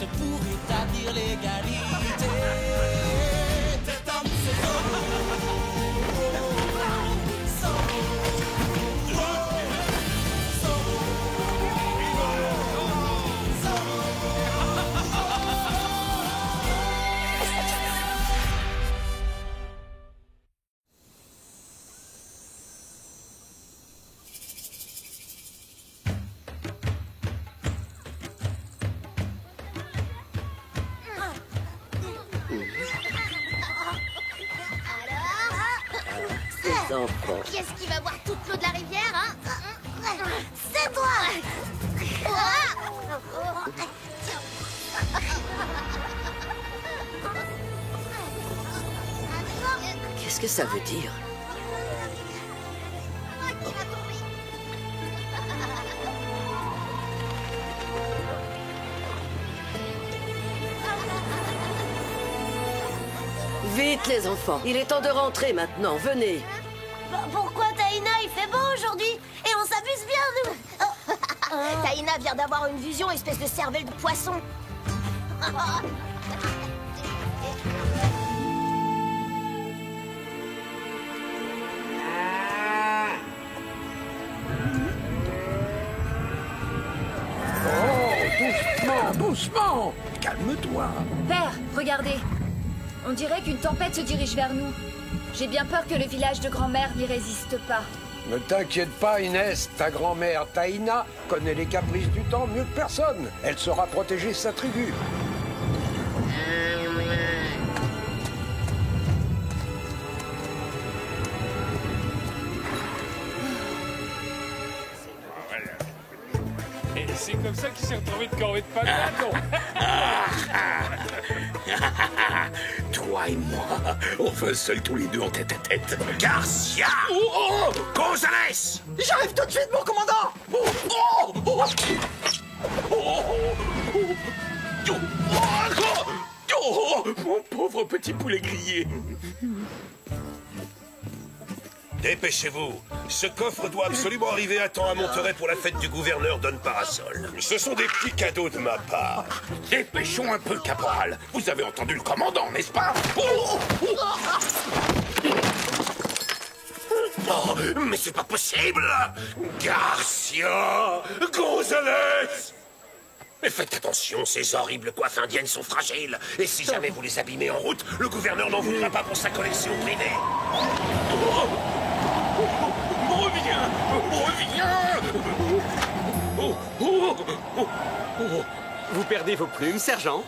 lutte pour établir l'égalité. Cet homme, c'est Qui est-ce qui va boire toute l'eau de la rivière, hein? C'est toi! Qu'est-ce que ça veut dire? Vite les enfants, il est temps de rentrer maintenant, venez. Pourquoi Taïna, il fait beau aujourd'hui? Et on s'amuse bien, nous. Taïna vient d'avoir une vision, espèce de cervelle de poisson. Doucement! Calme-toi! Père, regardez. On dirait qu'une tempête se dirige vers nous. J'ai bien peur que le village de grand-mère n'y résiste pas. Ne t'inquiète pas, Inès. Ta grand-mère Taïna connaît les caprices du temps mieux que personne. Elle saura protéger sa tribu. Et c'est comme ça qu'il s'est retrouvé de corvée de patates, non? Toi et moi, on va seuls tous les deux en tête à tête. Garcia! Oh! Gonzalez! J'arrive tout de suite, mon commandant! Mon pauvre petit poulet grillé! Dépêchez-vous. Ce coffre doit absolument arriver à temps à Monterey pour la fête du gouverneur Don Parasol. Ce sont des petits cadeaux de ma part. Dépêchons un peu, caporal. Vous avez entendu le commandant, n'est-ce pas? Oh, mais c'est pas possible! Garcia! Gonzalez! Mais faites attention, ces horribles coiffes indiennes sont fragiles. Et si jamais vous les abîmez en route, le gouverneur n'en voudra pas pour sa collection privée. Reviens! Vous perdez vos plumes, sergent?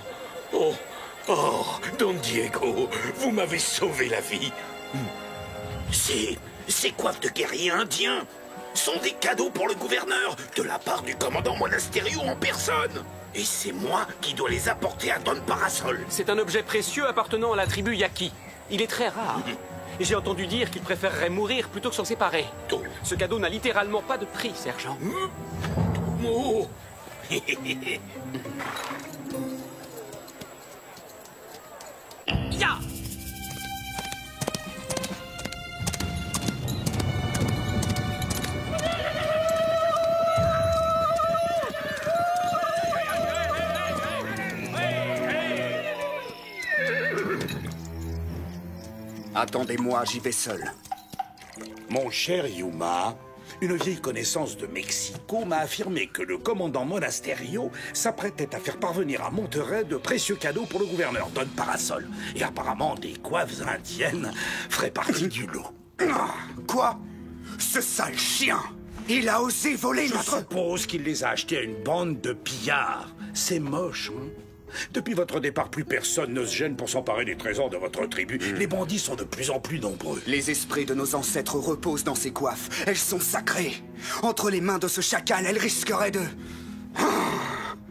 Oh, Don Diego, vous m'avez sauvé la vie. Ces coiffes de guerriers indiens sont des cadeaux pour le gouverneur de la part du commandant Monasterio en personne. Et c'est moi qui dois les apporter à Don Parasol. C'est un objet précieux appartenant à la tribu Yaqui. Il est très rare. Et j'ai entendu dire qu'il préférerait mourir plutôt que s'en séparer. Ce cadeau n'a littéralement pas de prix, sergent. Oh. Ya! Attendez-moi, j'y vais seul. Mon cher Yuma, une vieille connaissance de Mexico m'a affirmé que le commandant Monasterio s'apprêtait à faire parvenir à Monterey de précieux cadeaux pour le gouverneur Don Parasol. Et apparemment, des coiffes indiennes feraient partie du lot. Quoi? Ce sale chien! Il a osé voler Je notre... suppose qu'il les a achetés à une bande de pillards. C'est moche, hein? Depuis votre départ, plus personne ne se gêne pour s'emparer des trésors de votre tribu. Les bandits sont de plus en plus nombreux. Les esprits de nos ancêtres reposent dans ces coiffes. Elles sont sacrées. Entre les mains de ce chacal, elles risqueraient de...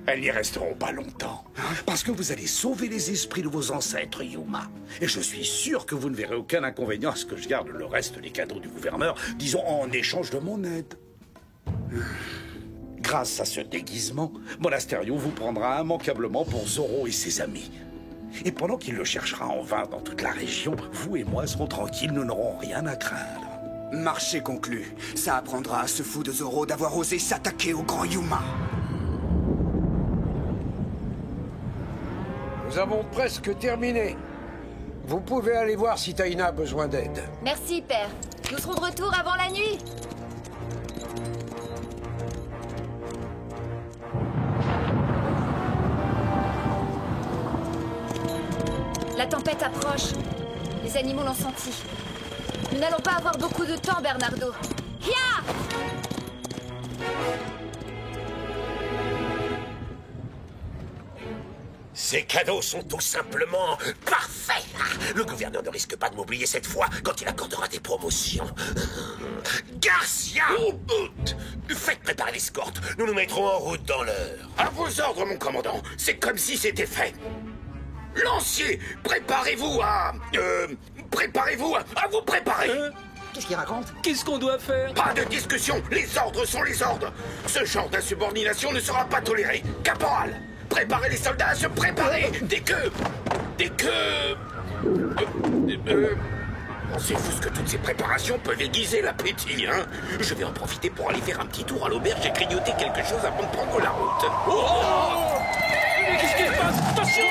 Elles n'y resteront pas longtemps. Parce que vous allez sauver les esprits de vos ancêtres, Yuma. Et je suis sûr que vous ne verrez aucun inconvénient à ce que je garde le reste des cadeaux du gouverneur, disons en échange de mon aide. Grâce à ce déguisement, Monasterio vous prendra immanquablement pour Zorro et ses amis. Et pendant qu'il le cherchera en vain dans toute la région, vous et moi serons tranquilles, nous n'aurons rien à craindre. Marché conclu. Ça apprendra à ce fou de Zorro d'avoir osé s'attaquer au grand Yuma. Nous avons presque terminé. Vous pouvez aller voir si Taïna a besoin d'aide. Merci, père. Nous serons de retour avant la nuit. La tempête approche. Les animaux l'ont senti. Nous n'allons pas avoir beaucoup de temps, Bernardo. Ya! Ces cadeaux sont tout simplement parfaits. Le gouverneur ne risque pas de m'oublier cette fois quand il accordera des promotions. Garcia! Faites préparer l'escorte. Nous nous mettrons en route dans l'heure. À vos ordres, mon commandant. C'est comme si c'était fait. Lancier, préparez-vous à vous préparer. Qu'est-ce qu'il raconte? Qu'est-ce qu'on doit faire? Pas de discussion. Les ordres sont les ordres. Ce genre d'insubordination ne sera pas toléré. Caporal, préparez les soldats à se préparer. Pensez-vous que toutes ces préparations peuvent aiguiser l'appétit, hein? Je vais en profiter pour aller faire un petit tour à l'auberge et grignoter quelque chose avant de prendre la route. Mais qu'est-ce qui se passe? Attention!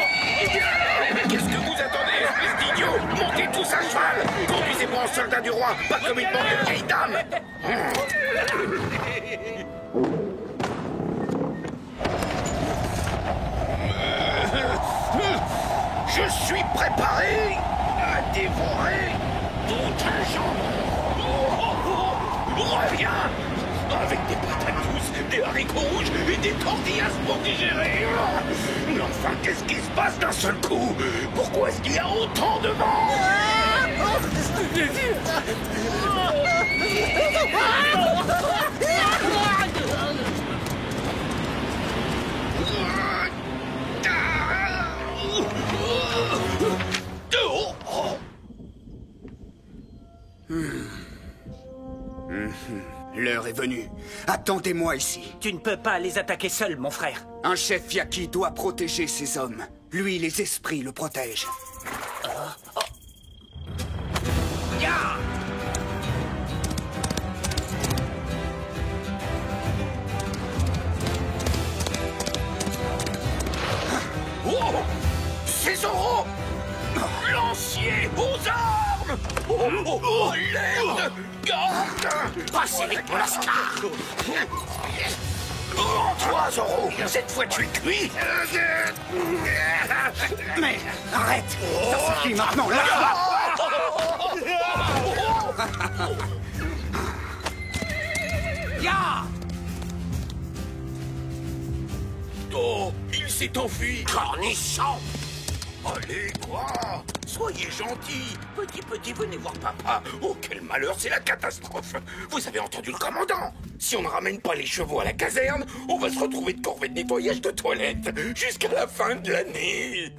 Qu'est-ce que vous attendez, espèce d'idiot? Montez tous à cheval! Conduisez-moi en soldat du roi, pas comme une bande de vieilles dames! Je suis préparé à dévorer tout un jambon! Reviens! Avec des patates douces, des haricots rouges et des tortillas pour digérer. Mais enfin, qu'est-ce qui se passe d'un seul coup? Pourquoi est-ce qu'il y a autant de vent? L'heure est venue. Attendez-moi ici. Tu ne peux pas les attaquer seul, mon frère. Un chef Yaqui doit protéger ses hommes. Lui, les esprits le protègent. Oh! C'est Zoro! Lancier aux armes! Oh, l'aide! Garde! Passez vite, mon lascar! Toi, Zoro! Cette fois, tu es cuit! Mais arrête! Ça suffit maintenant, là! Oh, il s'est enfui! Cornichon! Allez, quoi? Soyez gentil. Petit, venez voir papa. Oh, quel malheur, c'est la catastrophe. Vous avez entendu le commandant? Si on ne ramène pas les chevaux à la caserne, on va se retrouver de corvée de nettoyage de toilettes jusqu'à la fin de l'année.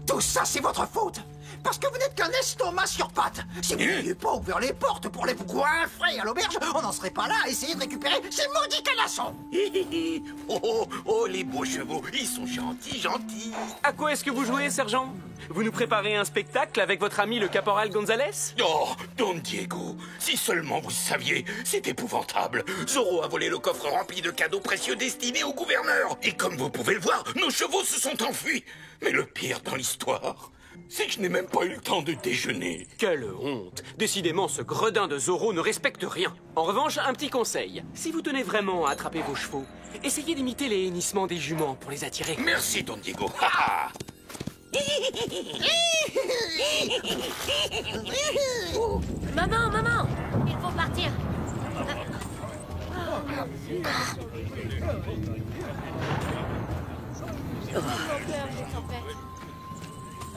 Tout ça, c'est votre faute. Parce que vous n'êtes qu'un estomac sur pattes. Si vous n'aviez pas ouvert les portes pour les coinfrer à l'auberge, on n'en serait pas là à essayer de récupérer ces maudits canassons. Oh, les beaux chevaux, ils sont gentils. À quoi est-ce que vous jouez, sergent? Vous nous préparez un spectacle avec votre ami le caporal Gonzalez? Oh, Don Diego, si seulement vous saviez, c'est épouvantable. Zoro a volé le coffre rempli de cadeaux précieux destinés au gouverneur. Et comme vous pouvez le voir, nos chevaux se sont enfuis. Mais le pire dans l'histoire, c'est que je n'ai même pas eu le temps de déjeuner. Quelle honte! Décidément, ce gredin de Zoro ne respecte rien. En revanche, un petit conseil. Si vous tenez vraiment à attraper vos chevaux, essayez d'imiter les hennissements des juments pour les attirer. Merci, Don Diego. Maman, il faut partir.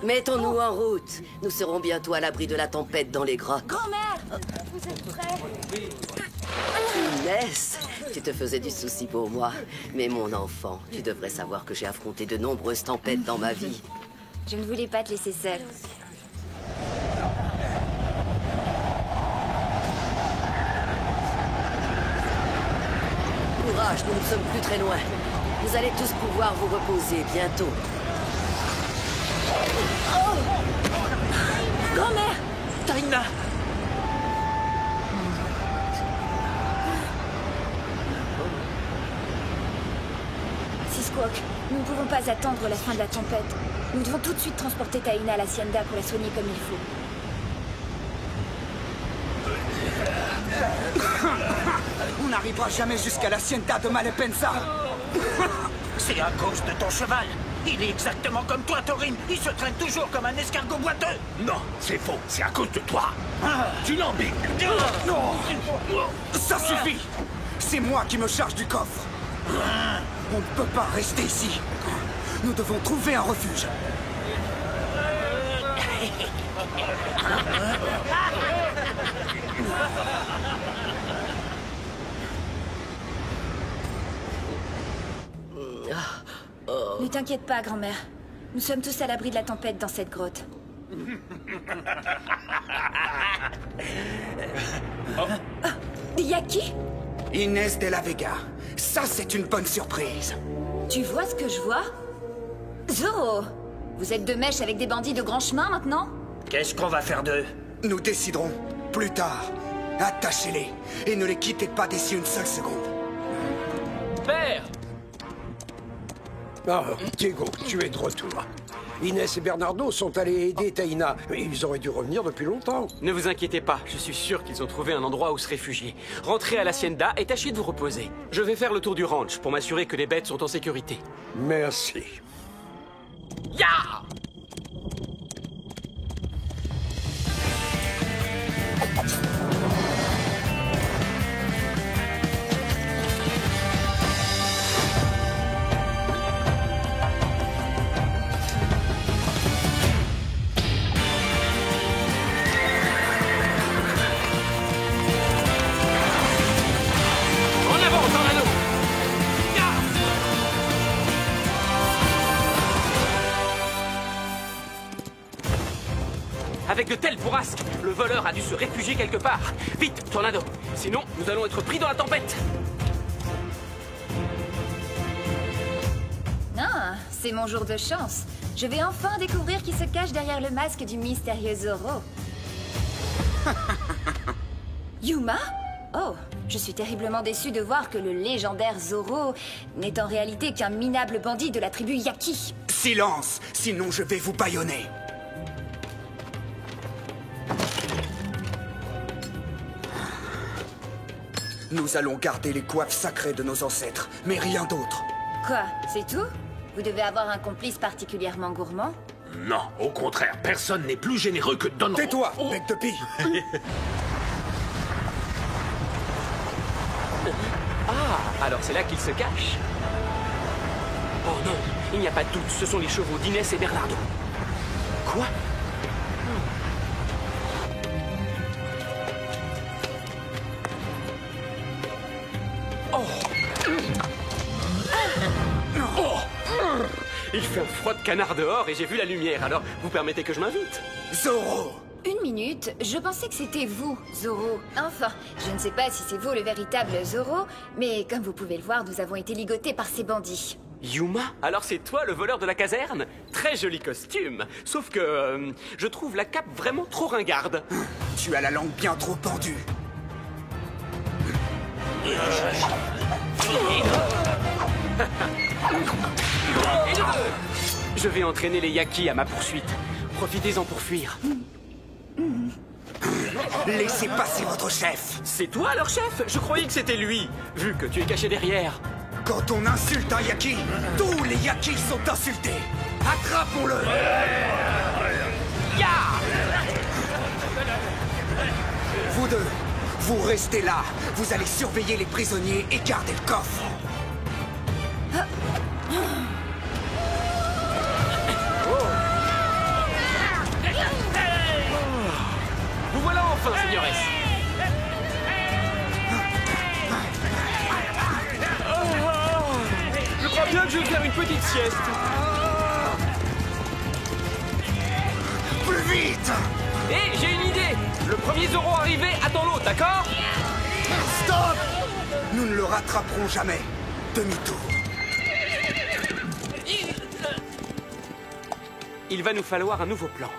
Mettons-nous en route. Nous serons bientôt à l'abri de la tempête dans les grottes. Grand-mère, vous êtes prêts? Inès, tu te faisais du souci pour moi. Mais mon enfant, tu devrais savoir que j'ai affronté de nombreuses tempêtes dans ma vie. Je ne voulais pas te laisser seule. Courage, nous ne sommes plus très loin. Vous allez tous pouvoir vous reposer bientôt. Grand-mère! Taïna! Sisquoc, nous ne pouvons pas attendre la fin de la tempête. Nous devons tout de suite transporter Taina à l'Hacienda pour la soigner comme il faut. On n'arrivera jamais jusqu'à l'Hacienda de Malepensa. C'est à cause de ton cheval. Il est exactement comme toi, Torin. Il se traîne toujours comme un escargot boiteux. Non, c'est faux. C'est à cause de toi. Tu l'embêtes. Non. Ça suffit. C'est moi qui me charge du coffre. On ne peut pas rester ici. Nous devons trouver un refuge. Ne t'inquiète pas, grand-mère. Nous sommes tous à l'abri de la tempête dans cette grotte. Yaki? Inès de la Vega. Ça, c'est une bonne surprise. Tu vois ce que je vois? Zoro! Vous êtes de mèche avec des bandits de grand chemin maintenant? Qu'est-ce qu'on va faire d'eux? Nous déciderons plus tard. Attachez-les et ne les quittez pas d'ici une seule seconde. Père! Ah, Diego, tu es de retour. Inès et Bernardo sont allés aider Taina. Ils auraient dû revenir depuis longtemps. Ne vous inquiétez pas, je suis sûr qu'ils ont trouvé un endroit où se réfugier. Rentrez à l'Hacienda et tâchez de vous reposer. Je vais faire le tour du ranch pour m'assurer que les bêtes sont en sécurité. Merci. Ya! Avec de telles bourrasques, le voleur a dû se réfugier quelque part. Vite, Tornado. Sinon, nous allons être pris dans la tempête. Ah, c'est mon jour de chance. Je vais enfin découvrir qui se cache derrière le masque du mystérieux Zoro. Yuma? Oh, je suis terriblement déçue de voir que le légendaire Zoro n'est en réalité qu'un minable bandit de la tribu Yaki. Silence, sinon je vais vous bâillonner. Nous allons garder les coiffes sacrées de nos ancêtres, mais rien d'autre. Quoi, c'est tout? Vous devez avoir un complice particulièrement gourmand? Non, au contraire, personne n'est plus généreux que Don. Tais-toi, bec de pie. Ah, alors c'est là qu'il se cache. Oh non, il n'y a pas de doute, ce sont les chevaux d'Inès et Bernardo. Quoi? Il fait un froid de canard dehors et j'ai vu la lumière, alors vous permettez que je m'invite? Zoro! Une minute, je pensais que c'était vous, Zoro. Enfin, je ne sais pas si c'est vous le véritable Zoro, mais comme vous pouvez le voir, nous avons été ligotés par ces bandits. Yuma? Alors c'est toi le voleur de la caserne? Très joli costume. Sauf que je trouve la cape vraiment trop ringarde. Tu as la langue bien trop pendue. Je vais entraîner les Yaki à ma poursuite. Profitez-en pour fuir. Laissez passer votre chef. C'est toi leur chef? Je croyais que c'était lui, vu que tu es caché derrière. Quand on insulte un Yaki, tous les Yakis sont insultés. Attrapons-le. Ya! Vous deux, vous restez là. Vous allez surveiller les prisonniers et garder le coffre. Vous voilà enfin, señores. Je crois bien que je vais faire une petite sieste. Plus vite! Hé, j'ai une idée. Le premier Zoro arrivé attend l'autre, d'accord? Stop! Nous ne le rattraperons jamais. Demi-tour. Il va nous falloir un nouveau plan.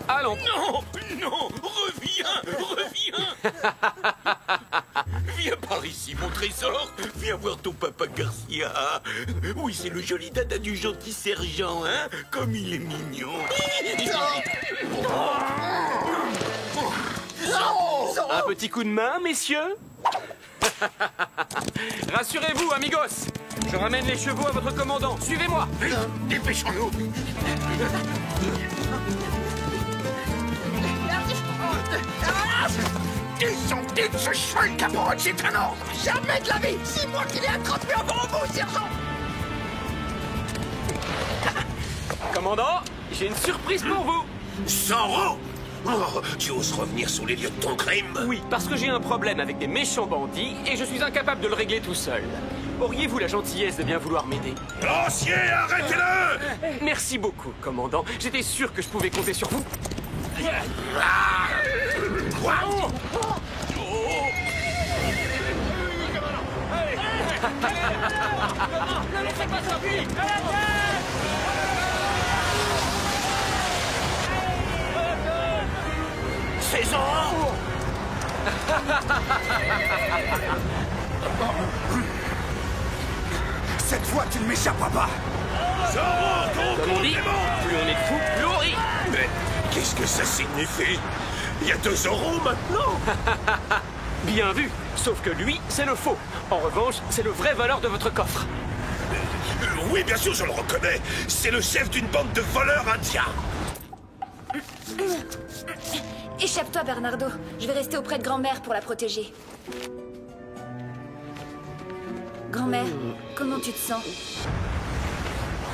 Allons. Non, non, reviens, reviens. Viens par ici, mon trésor. Viens voir ton papa Garcia. Oui, c'est le joli dada du gentil sergent, hein. Comme il est mignon. Un petit coup de main, messieurs. Rassurez-vous, amigos. Je ramène les chevaux à votre commandant. Suivez-moi. Dépêchons-nous. Descendez de ce cheval, caporal, c'est un ordre. Jamais de la vie. C'est moi qui l'ai attrapé avant vous, sergent. Commandant, j'ai une surprise pour vous. Zorro! Oh, tu oses revenir sur les lieux de ton crime? Oui, parce que j'ai un problème avec des méchants bandits et je suis incapable de le régler tout seul. Auriez-vous la gentillesse de bien vouloir m'aider? Lancier, arrêtez-le! Merci beaucoup, commandant. J'étais sûr que je pouvais compter sur vous. Quoi? Ne laissez pas sortir! C'est Zorro! Cette fois, tu ne m'échapperas pas. Zorro, ton Comme on dit, complément! plus on est fou, plus on rit. Mais qu'est-ce que ça signifie? Il y a 2 Zorro maintenant? Bien vu, sauf que lui, c'est le faux. En revanche, c'est le vrai voleur de votre coffre. Oui, bien sûr, je le reconnais. C'est le chef d'une bande de voleurs indiens. Échappe-toi, Bernardo. Je vais rester auprès de grand-mère pour la protéger. Grand-mère, comment tu te sens?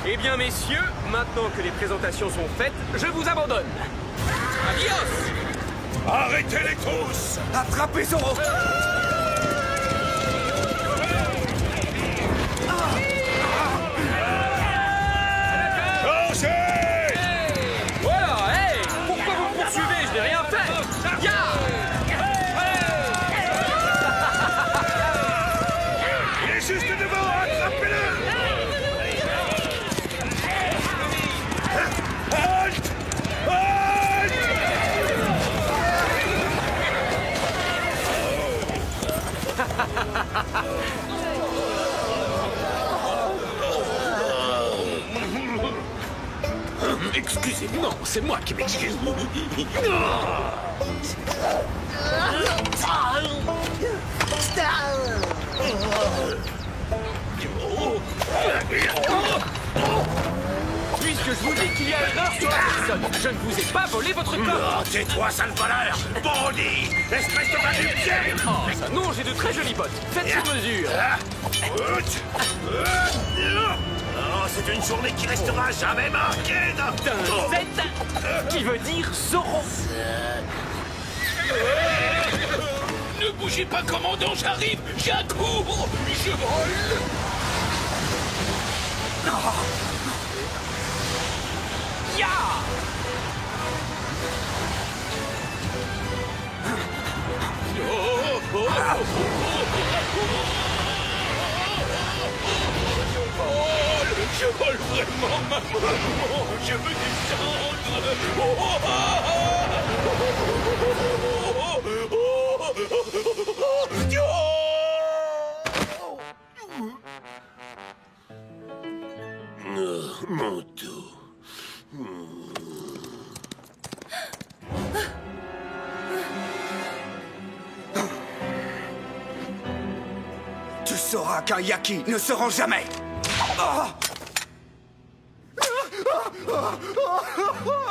Eh bien, messieurs, maintenant que les présentations sont faites, je vous abandonne. Adios! Arrêtez-les tous! Attrapez Zorro! Changez! Voilà, hey! Pourquoi vous me poursuivez? Je n'ai rien fait! Ya! Il est juste devant, attrapez-le! Halt! Halt! Excusez-moi, c'est moi qui m'excuse. Puisque je vous dis qu'il y a erreur sur la personne, je ne vous ai pas volé votre corps! Oh, tais-toi, sale voleur! Bandit! Espèce de va-du-pied! Oh, ça non, j'ai de très jolies bottes. Faites sur mesure. Oh, c'est une journée qui restera jamais marquée D'un Z qui veut dire Zorro. Ne bougez pas, commandant, j'arrive. J'accours. Je vole. Ya! Je vole vraiment, maman. Je veux descendre. Mon dos. Tu sauras qu'un Yaki ne se rend jamais.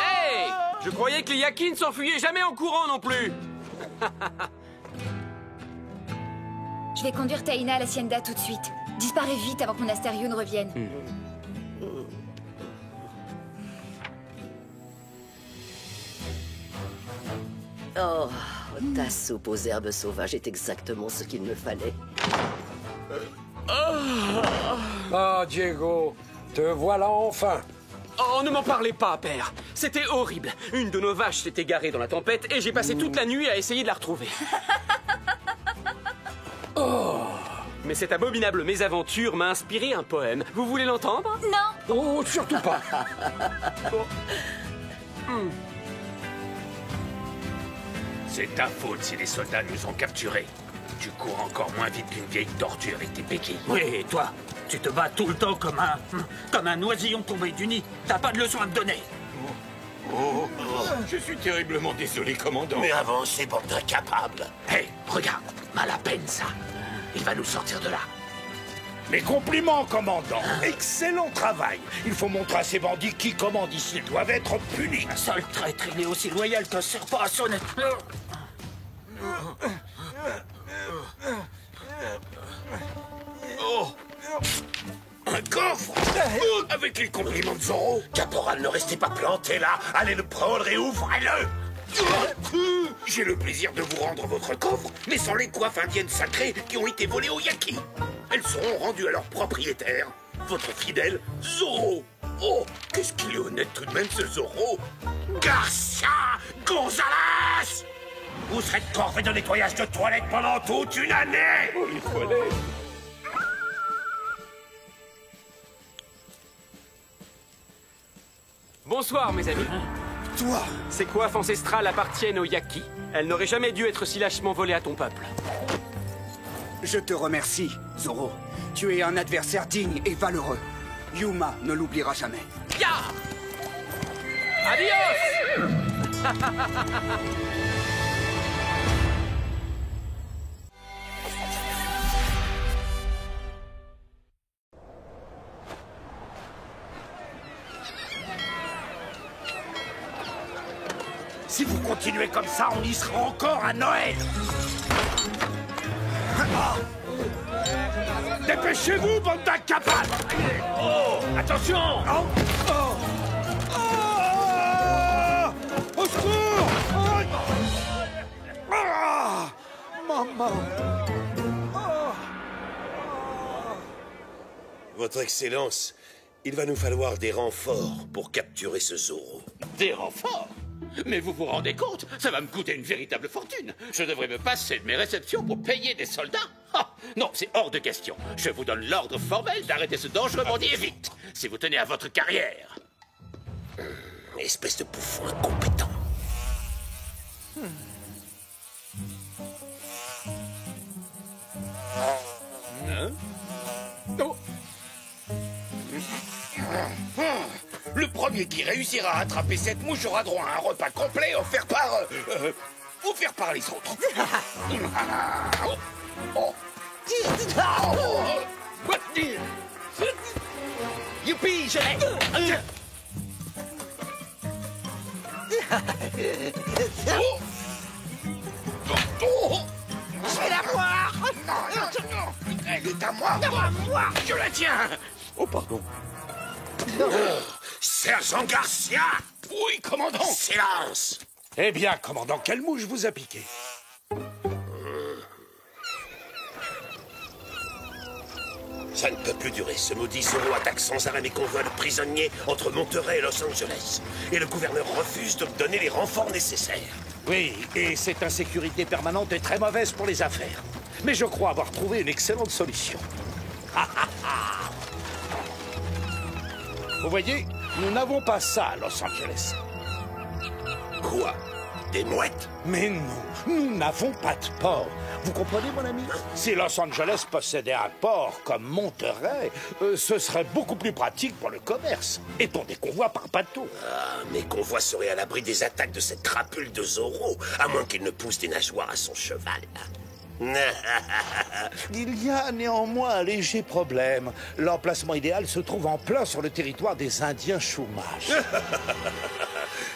Hey! Je croyais que les Yaki ne s'enfuyaient jamais en courant non plus. Je vais conduire Taina à l'Hacienda tout de suite. Disparais vite avant que mon Asterio ne revienne. Oh, ta soupe aux herbes sauvages est exactement ce qu'il me fallait. Ah, Diego, te voilà enfin. Oh, ne m'en parlez pas, père. C'était horrible. Une de nos vaches s'est égarée dans la tempête et j'ai passé toute la nuit à essayer de la retrouver. Mais cette abominable mésaventure m'a inspiré un poème. Vous voulez l'entendre? Non. Oh, surtout pas. C'est ta faute si les soldats nous ont capturés. Tu cours encore moins vite qu'une vieille tortue avec tes béquilles. Oui, et toi, tu te bats tout le temps comme un oisillon tombé du nid. T'as pas de leçon à me donner. Je suis terriblement désolé, commandant. Mais avancez, bande d'incapables. Hé, regarde, mal à peine ça. Il va nous sortir de là. Mes compliments, commandant. Excellent travail. Il faut montrer à ces bandits qui commandent ici. Ils doivent être punis. Un seul traître, il est aussi loyal qu'un serpent à sonner. Oh! Un coffre! Avec les compliments de Zorro, Caporal, ne restez pas planté là. Allez le prendre et ouvrez-le! J'ai le plaisir de vous rendre votre coffre, mais sans les coiffes indiennes sacrées qui ont été volées aux Yaki. Elles seront rendues à leur propriétaire, votre fidèle Zorro. Oh, qu'est-ce qu'il est honnête tout de même, ce Zorro! Garcia Gonzalez! Vous serez corvée de nettoyage de toilettes pendant toute une année! Oh, les toilettes! Bonsoir, mes amis. Toi! Ces coiffes ancestrales appartiennent aux Yaki. Elles n'auraient jamais dû être si lâchement volées à ton peuple. Je te remercie, Zorro. Tu es un adversaire digne et valeureux. Yuma ne l'oubliera jamais. Ya! Adios! Si vous continuez comme ça, on y sera encore à Noël. Ah. Dépêchez-vous, bande d'incapables! Oh, attention! Oh. Oh. Oh. Au secours! Oh. Ah. Maman! Votre Excellence, il va nous falloir des renforts pour capturer ce Zorro. Des renforts? Mais vous vous rendez compte? Ça va me coûter une véritable fortune. Je devrais me passer de mes réceptions pour payer des soldats. Ah, non, c'est hors de question. Je vous donne l'ordre formel d'arrêter ce dangereux bandit et vite, si vous tenez à votre carrière. Espèce de bouffon incompétent. Hein? Oh. Le premier qui réussira à attraper cette mouche aura droit à un repas complet offert par les autres. Youpi, je l'ai. Je vais la voir. Elle est à moi. Je la tiens. Oh, pardon. Sergent Garcia! Oui, commandant! Silence! Eh bien, commandant, quelle mouche vous a piqué? Ça ne peut plus durer. Ce maudit Zorro attaque sans arrêt mes convois de prisonniers entre Monterey et Los Angeles. Et le gouverneur refuse de me donner les renforts nécessaires. Oui, et cette insécurité permanente est très mauvaise pour les affaires. Mais je crois avoir trouvé une excellente solution. Vous voyez, nous n'avons pas ça à Los Angeles. Quoi? Des mouettes? Mais non, nous n'avons pas de port. Vous comprenez, mon ami? Si Los Angeles possédait un port comme Monterey, ce serait beaucoup plus pratique pour le commerce et pour des convois par bateau. Ah, mes convois seraient à l'abri des attaques de cette crapule de Zorro, à moins qu'il ne pousse des nageoires à son cheval. Il y a néanmoins un léger problème. L'emplacement idéal se trouve en plein sur le territoire des Indiens Chumash.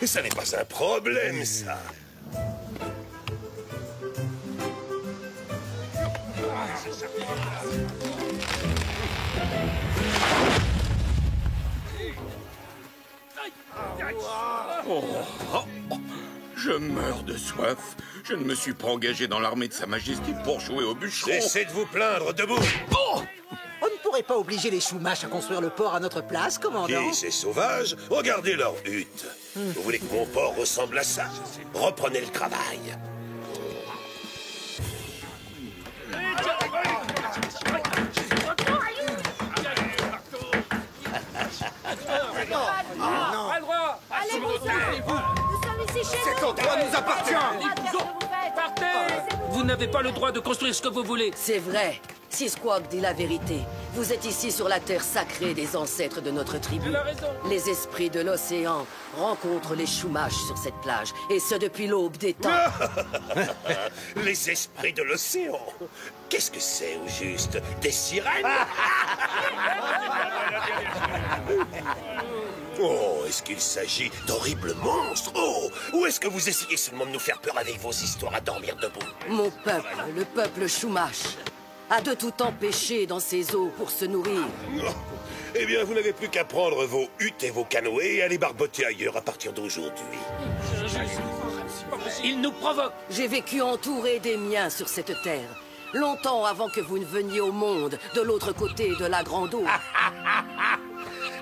Ça n'est pas un problème, ça. Je meurs de soif. Je ne me suis pas engagé dans l'armée de Sa Majesté pour jouer au bûcheron. Cessez de vous plaindre, debout. Oh! On ne pourrait pas obliger les Chumash à construire le port à notre place, commandant? Qui, ces sauvages? Regardez leur hutte. Vous voulez que mon port ressemble à ça? Reprenez le travail. Allez, bonsoir. Nous sommes ici chez Cet endroit nous appartient. Partez! Vous n'avez pas le droit de construire ce que vous voulez. C'est vrai. Si Squawk dit la vérité, vous êtes ici sur la terre sacrée des ancêtres de notre tribu. Elle a raison. Les esprits de l'océan rencontrent les Chumash sur cette plage, et ce depuis l'aube des temps. Les esprits de l'océan. Qu'est-ce que c'est au juste? Des sirènes? Oh, est-ce qu'il s'agit d'horribles monstres? Oh, ou est-ce que vous essayez seulement de nous faire peur avec vos histoires à dormir debout? Mon peuple, le peuple Chumash, a de tout temps pêché dans ces eaux pour se nourrir. Eh bien, vous n'avez plus qu'à prendre vos huttes et vos canoës et aller barboter ailleurs à partir d'aujourd'hui. Il nous provoque. J'ai vécu entouré des miens sur cette terre, longtemps avant que vous ne veniez au monde, de l'autre côté de la grande eau.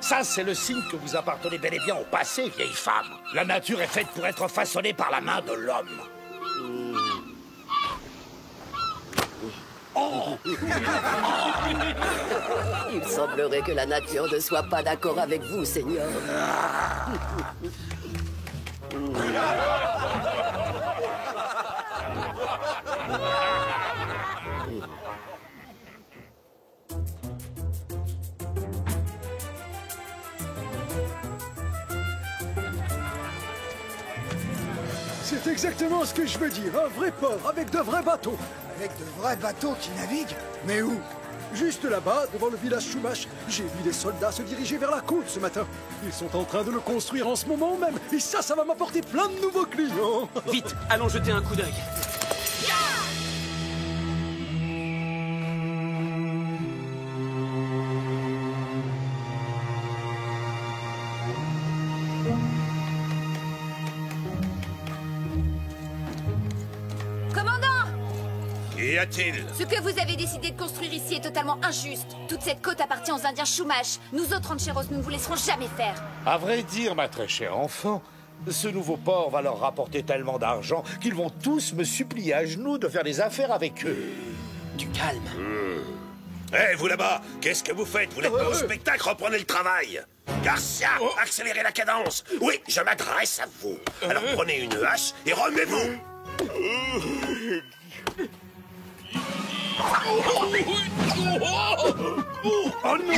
Ça, c'est le signe que vous appartenez bel et bien au passé, vieille femme. La nature est faite pour être façonnée par la main de l'homme. Oh. Il semblerait que la nature ne soit pas d'accord avec vous, Seigneur. C'est exactement ce que je veux dire, un vrai port avec de vrais bateaux. Avec de vrais bateaux qui naviguent? Mais où? Juste là-bas, devant le village Chumash, j'ai vu des soldats se diriger vers la côte ce matin. Ils sont en train de le construire en ce moment même, et ça va m'apporter plein de nouveaux clients. Vite, allons jeter un coup d'œil. Qu'y a-t-il? Ce que vous avez décidé de construire ici est totalement injuste. Toute cette côte appartient aux Indiens Chumash. Nous autres rancheros, nous ne vous laisserons jamais faire. À vrai dire, ma très chère enfant, ce nouveau port va leur rapporter tellement d'argent qu'ils vont tous me supplier à genoux de faire des affaires avec eux. Du calme. Hé, vous là-bas, qu'est-ce que vous faites? Vous n'êtes pas au spectacle, reprenez le travail. Garcia, accélérez la cadence. Oui, je m'adresse à vous. Alors prenez une hache et remuez-vous. Oh non!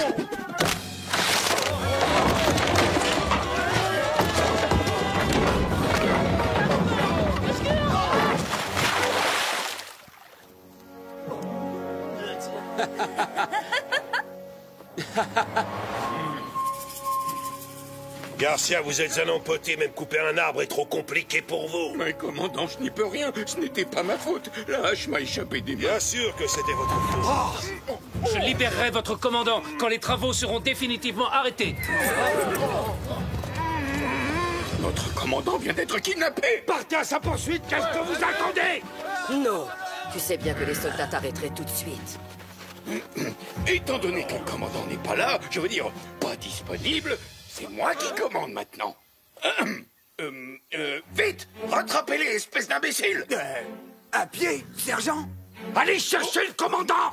Garcia, vous êtes un empoté, même couper un arbre est trop compliqué pour vous. Mais commandant, je n'y peux rien. Ce n'était pas ma faute. La hache m'a échappé des mains. Bien sûr que c'était votre faute. Je libérerai votre commandant quand les travaux seront définitivement arrêtés. Notre commandant vient d'être kidnappé. Partez à sa poursuite, qu'est-ce que vous attendez? Non, tu sais bien que les soldats t'arrêteraient tout de suite. Étant donné que le commandant n'est pas là, je veux dire, pas disponible, c'est moi qui commande maintenant. Vite, rattrapez-les, espèce d'imbécile. À pied, sergent? Allez chercher le commandant.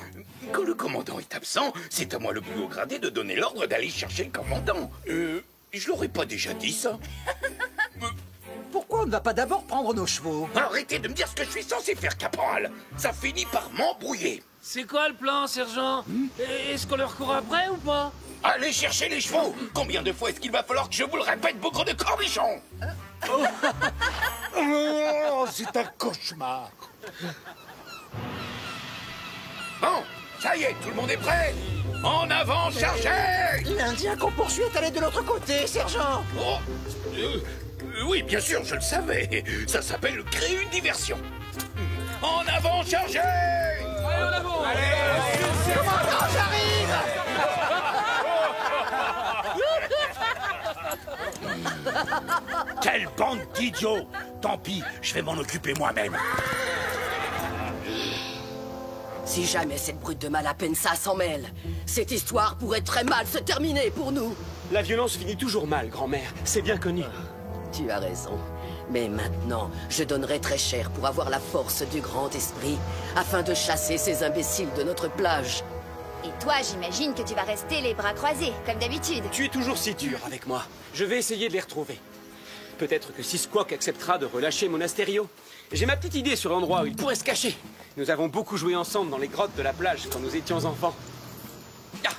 Quand le commandant est absent, c'est à moi le plus haut gradé de donner l'ordre d'aller chercher le commandant. Je l'aurais pas déjà dit, ça? Pourquoi on ne va pas d'abord prendre nos chevaux? Arrêtez de me dire ce que je suis censé faire, caporal. Ça finit par m'embrouiller. C'est quoi le plan, sergent? Est-ce qu'on leur court après ou pas? Allez chercher les chevaux. Combien de fois est-ce qu'il va falloir que je vous le répète, bougre de cornichon? Oh, c'est un cauchemar. Bon, ça y est, tout le monde est prêt? En avant, chargez! L'Indien qu'on poursuit est allé de l'autre côté, sergent. Oh, oui, bien sûr, je le savais. Ça s'appelle créer une diversion. En avant, chargez! Allez, en avant! Allez, commandant, j'arrive! Quelle bande d'idiots! Tant pis, je vais m'en occuper moi-même. Si jamais cette brute de Malapensa s'en mêle, cette histoire pourrait très mal se terminer pour nous. La violence finit toujours mal, grand-mère. C'est bien connu. Tu as raison. Mais maintenant, je donnerai très cher pour avoir la force du grand esprit, afin de chasser ces imbéciles de notre plage. Et toi, j'imagine que tu vas rester les bras croisés, comme d'habitude. Tu es toujours si dur avec moi. Je vais essayer de les retrouver. Peut-être que Sisquoc acceptera de relâcher Monasterio. J'ai ma petite idée sur l'endroit où il pourrait se cacher. Nous avons beaucoup joué ensemble dans les grottes de la plage quand nous étions enfants. Ah.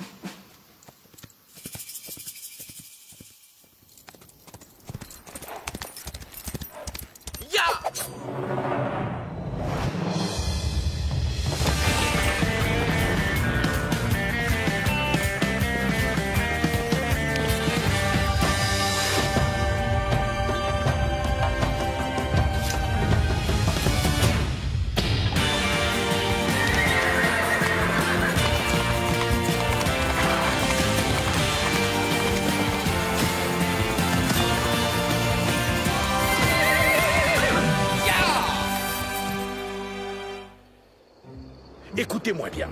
Écoutez-moi bien.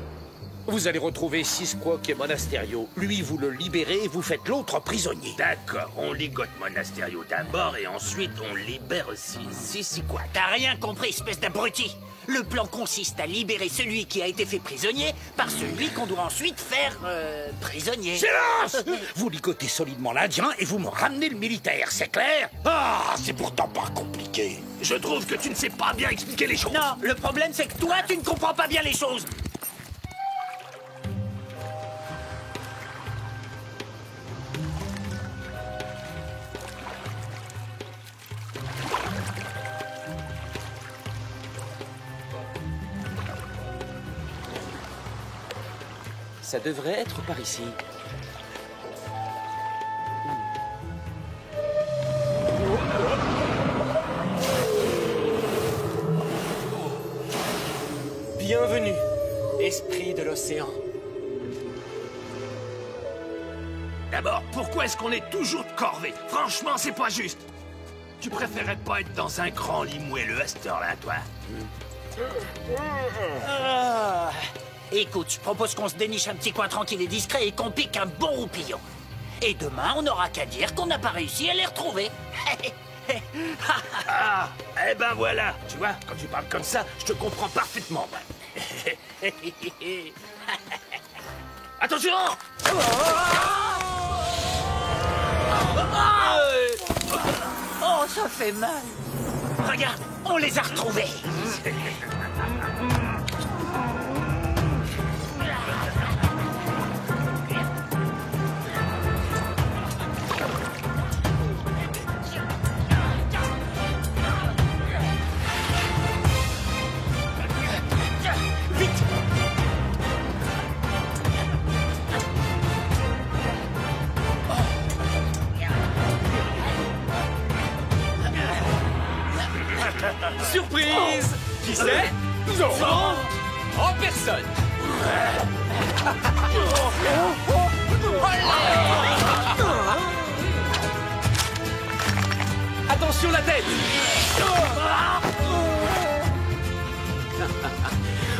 Vous allez retrouver Sisquoc et Monasterio. Lui, vous le libérez et vous faites l'autre prisonnier. D'accord, on ligote Monasterio d'abord et ensuite on libère Sisquoc. T'as rien compris, espèce d'abruti. Le plan consiste à libérer celui qui a été fait prisonnier par celui qu'on doit ensuite faire prisonnier. Silence! Vous ligotez solidement l'Indien et vous me ramenez le militaire, c'est clair? Ah, c'est pourtant pas compliqué. Je trouve que tu ne sais pas bien expliquer les choses. Non, le problème c'est que toi, tu ne comprends pas bien les choses. Ça devrait être par ici. Bienvenue, esprit de l'océan. D'abord, pourquoi est-ce qu'on est toujours de corvée? Franchement, c'est pas juste. Tu préférerais pas être dans un grand lit moelleux à cette heure-là, toi? Écoute, je propose qu'on se déniche un petit coin tranquille et discret et qu'on pique un bon roupillon. Et demain, on n'aura qu'à dire qu'on n'a pas réussi à les retrouver. Ah, eh ben voilà. Tu vois, quand tu parles comme ça, je te comprends parfaitement. Attention! Oh, ça fait mal. Regarde, on les a retrouvés. Surprise! Qui c'est? Zoro! En personne! Attention la tête!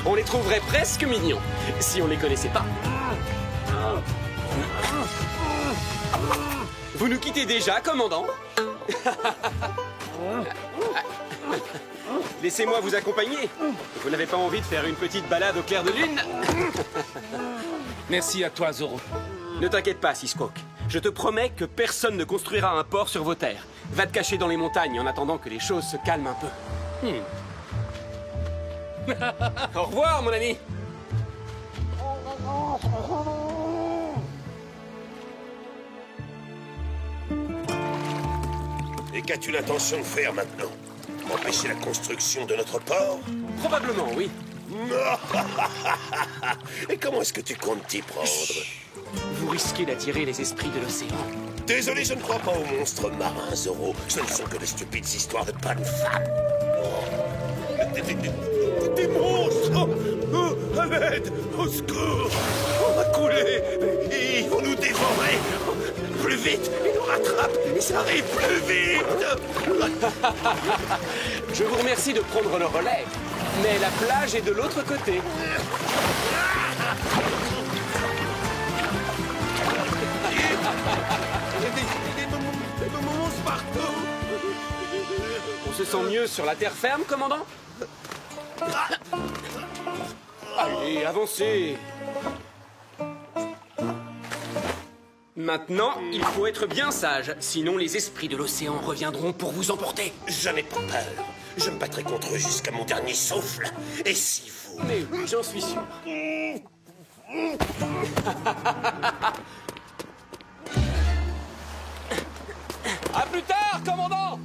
On les trouverait presque mignons, si on les connaissait pas. Vous nous quittez déjà, commandant? Laissez-moi vous accompagner. Vous n'avez pas envie de faire une petite balade au clair de lune? Merci à toi, Zoro. Ne t'inquiète pas, Sisquoc. Je te promets que personne ne construira un port sur vos terres. Va te cacher dans les montagnes en attendant que les choses se calment un peu. Au revoir, mon ami. Et qu'as-tu l'intention de faire maintenant? Empêcher la construction de notre port? Probablement, oui. Et comment est-ce que tu comptes t'y prendre? Vous risquez d'attirer les esprits de l'océan. Désolé, je ne crois pas aux monstres marins, Zoro. Ce ne sont que de stupides histoires de bonnes femmes. Des monstres! Oh, à l'aide! Au secours! On va couler! Ils vont nous dévorer! Plus vite! Ils nous rattrapent! Ils arrivent plus vite! Je vous remercie de prendre le relais, mais la plage est de l'autre côté. Des monstres partout! On se sent mieux sur la terre ferme, commandant? Allez, avancez! Maintenant, il faut être bien sage, sinon les esprits de l'océan reviendront pour vous emporter. Je n'ai pas peur. Je me battrai contre eux jusqu'à mon dernier souffle. Et si vous... Mais oui, j'en suis sûr. À plus tard, commandant!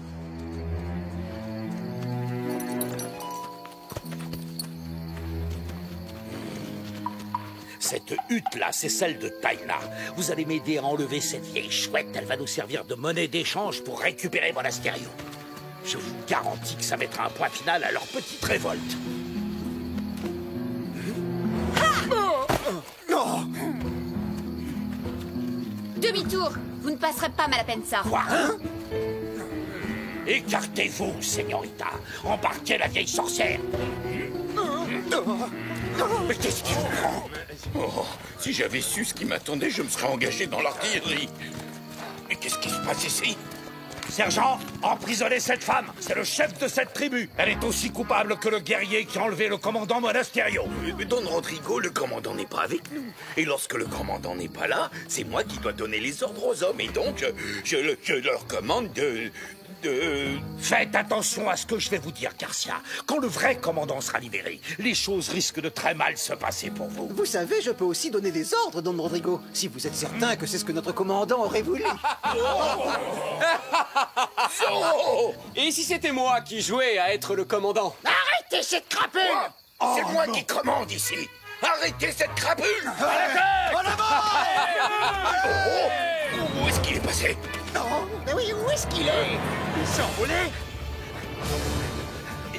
Cette hutte-là, c'est celle de Taïna. Vous allez m'aider à enlever cette vieille chouette. Elle va nous servir de monnaie d'échange pour récupérer Monasterio. Je vous garantis que ça mettra un point final à leur petite révolte. Demi-tour. Vous ne passerez pas Malapensa. Quoi, hein? Écartez-vous, señorita. Embarquez la vieille sorcière. Mais qu'est-ce qui vous prend? Oh, si j'avais su ce qui m'attendait, je me serais engagé dans l'artillerie. Mais qu'est-ce qui se passe ici? Sergent, emprisonnez cette femme. C'est le chef de cette tribu. Elle est aussi coupable que le guerrier qui a enlevé le commandant Monasterio. Mais Don Rodrigo, le commandant n'est pas avec nous. Et lorsque le commandant n'est pas là, c'est moi qui dois donner les ordres aux hommes. Et donc, je leur commande de... Faites attention à ce que je vais vous dire, Garcia. Quand le vrai commandant sera libéré, les choses risquent de très mal se passer pour vous. Vous savez, je peux aussi donner des ordres, Don Rodrigo, si vous êtes certain que c'est ce que notre commandant aurait voulu. Et si c'était moi qui jouais à être le commandant? Arrêtez cette crapule! C'est moi qui commande ici. Arrêtez cette crapule! Où est-ce qu'il est passé? Mais oui, où est-ce qu'il est? Il s'est envolé?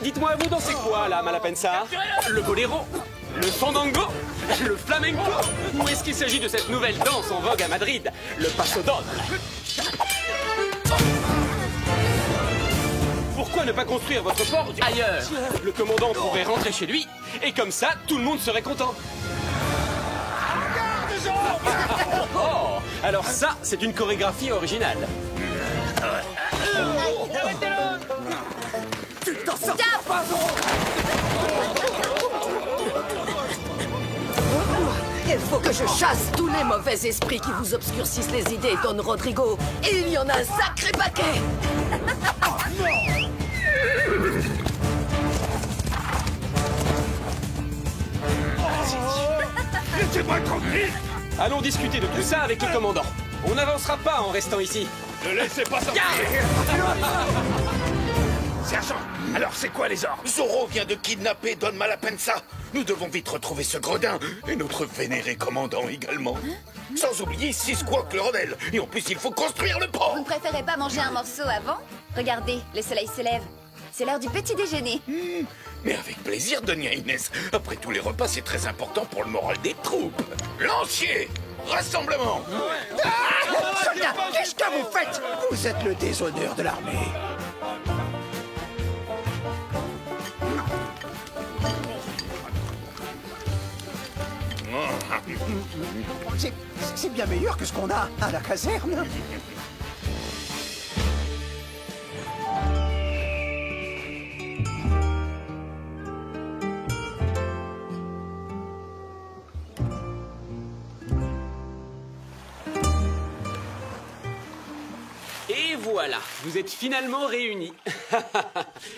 Dites-moi, vous dansez quoi, là, Malapensa? Le boléro? Le fandango? Le flamenco? Ou est-ce qu'il s'agit de cette nouvelle danse en vogue à Madrid, le paso doble? Pourquoi ne pas construire votre port ailleurs? Le commandant pourrait rentrer chez lui, et comme ça, tout le monde serait content. Oh, alors ça, c'est une chorégraphie originale. Tu t'en sors pas, Il faut que je chasse tous les mauvais esprits qui vous obscurcissent les idées, Don Rodrigo. Et il y en a un sacré paquet. Laissez-moi tranquille. Allons discuter de tout ça avec le commandant. On n'avancera pas en restant ici. Ne laissez pas sortir. Sergent, alors c'est quoi les ordres? Zorro vient de kidnapper Don Malapensa. Nous devons vite retrouver ce gredin. Et notre vénéré commandant également. Sans oublier Sisquoc le rebelle. Et en plus, il faut construire le port. Vous ne préférez pas manger un morceau avant? Regardez, le soleil se lève. C'est l'heure du petit déjeuner. Mais avec plaisir, Doña Inès. Après tous les repas, c'est très important pour le moral des troupes. Lancier, rassemblement. Soldats, qu'est-ce que vous faites? Vous êtes le déshonneur de l'armée. C'est bien meilleur que ce qu'on a à la caserne. Et voilà, vous êtes finalement réunis.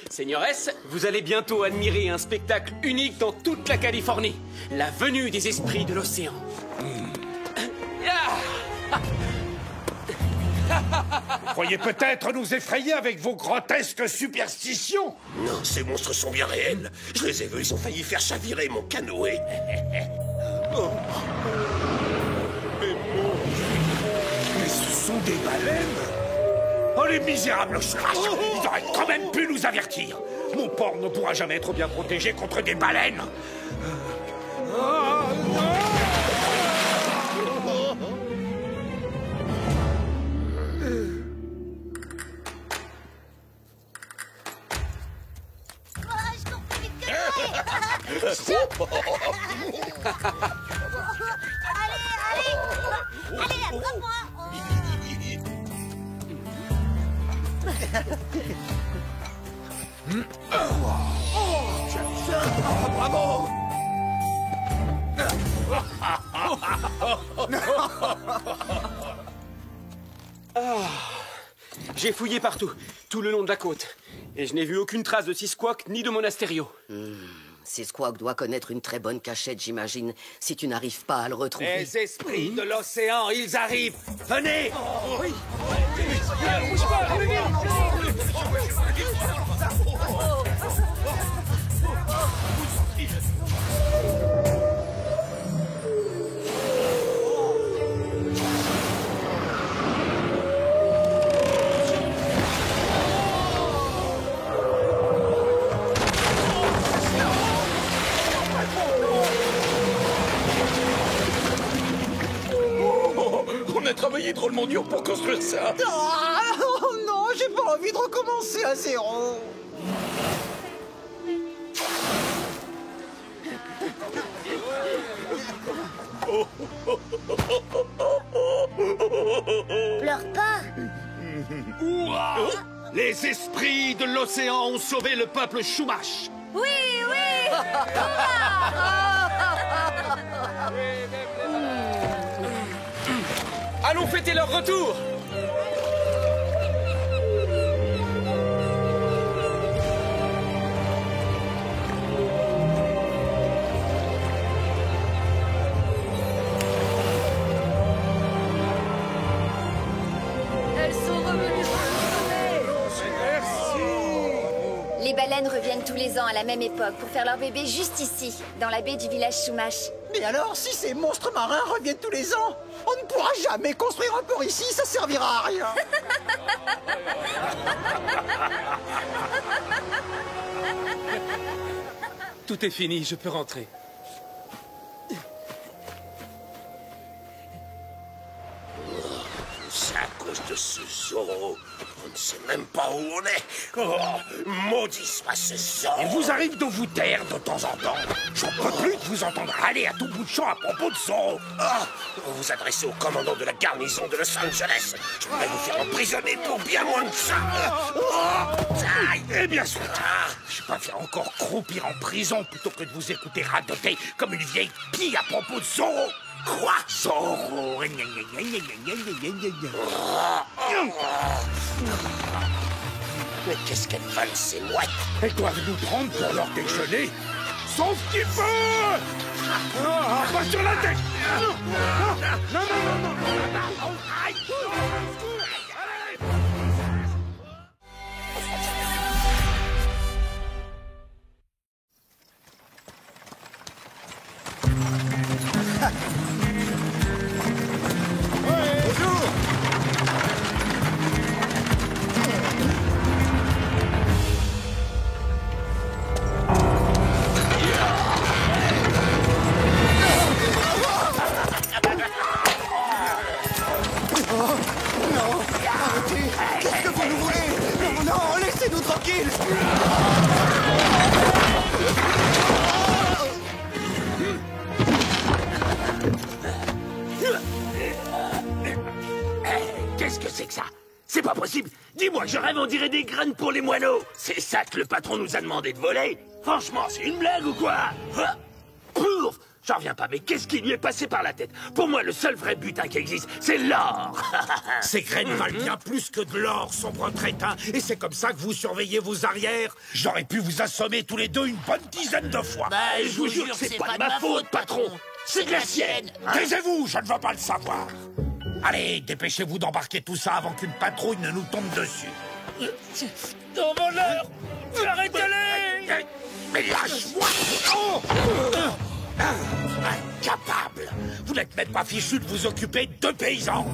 Señores, vous allez bientôt admirer un spectacle unique dans toute la Californie. La venue des esprits de l'océan. Vous croyez peut-être nous effrayer avec vos grotesques superstitions? Non, ces monstres sont bien réels. Je les ai vus, ils ont failli faire chavirer mon canoë. Mais ce sont des baleines? Oh, les misérables scratchs! Ils auraient quand même pu nous avertir! Mon port ne pourra jamais être bien protégé contre des baleines! Allez, attrape-moi. Bravo. J'ai fouillé partout, tout le long de la côte. Et je n'ai vu aucune trace de Sisquoc ni de Monasterio. Sisquoc doit connaître une très bonne cachette, j'imagine, si tu n'arrives pas à le retrouver. Les esprits de l'océan, ils arrivent. Venez. Oui. On a travaillé drôlement dur pour construire ça. Ah, oh non, j'ai pas envie de recommencer à zéro. Pleure pas. Les esprits de l'océan ont sauvé le peuple Chumash. Oui, oui. Allons fêter leur retour. Elles sont revenues sur le sommet. Merci. Les baleines reviennent tous les ans à la même époque pour faire leur bébé juste ici, dans la baie du village Chumash. Mais alors, si ces monstres marins reviennent tous les ans, on ne pourra jamais construire un port ici, ça servira à rien. Tout est fini, je peux rentrer. C'est à cause de ce Zorro. On ne sait même pas où on est. Oh, maudit soit ce Zorro. Il vous arrive de vous taire de temps en temps. J'en peux plus de vous entendre râler à tout bout de champ à propos de Zorro. Vous vous adressez au commandant de la garnison de Los Angeles. Je pourrais vous faire emprisonner pour bien moins que ça. Eh bien sûr. Je suis pas fait encore croupir en prison plutôt que de vous écouter radoter comme une vieille pie à propos de Zorro. Quoi, Zorro? Mais qu'est-ce qu'elles veulent, ces mouettes? Elles doivent nous prendre pour leur déjeuner. Sauf qu'il faut... pas sur la tête. Non. Qu'est-ce que c'est que ça? C'est pas possible. Dis-moi, je rêve, on dirait des graines pour les moineaux. C'est ça que le patron nous a demandé de voler? Franchement, c'est une blague ou quoi? Pouf! J'en reviens pas, mais qu'est-ce qui lui est passé par la tête? Pour moi, le seul vrai butin qui existe, c'est l'or. Ces graines valent bien plus que de l'or, sombre crétin. Et c'est comme ça que vous surveillez vos arrières. J'aurais pu vous assommer tous les deux une bonne dizaine de fois. Je vous jure que c'est pas de ma faute, patron. C'est de la sienne. Taisez-vous, je ne veux pas le savoir. Allez, dépêchez-vous d'embarquer tout ça avant qu'une patrouille ne nous tombe dessus. Dans mon heure, arrêtez-les! Mais lâche-moi! Incapable! Vous n'êtes même pas fichu de vous occuper de paysans!